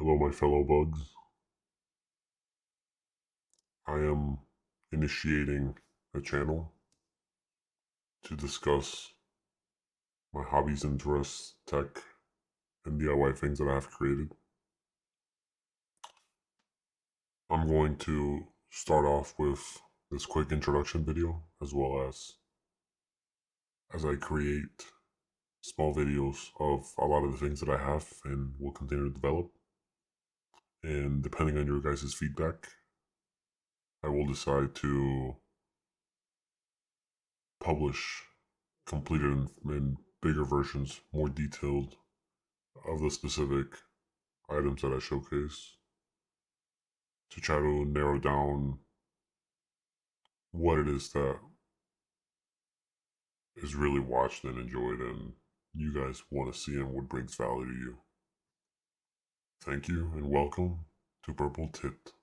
Hello, my fellow bugs. I am initiating a channel to discuss my hobbies, interests, tech, and DIY things that I have created. I'm going to start off with this quick introduction video, as well as I create small videos of a lot of the things that I have and will continue to develop. And depending on your guys' feedback, I will decide to publish completed and bigger versions, more detailed, of the specific items that I showcase, to try to narrow down what it is that is really watched and enjoyed and you guys want to see and what brings value to you. Thank you and welcome to Purple Titk.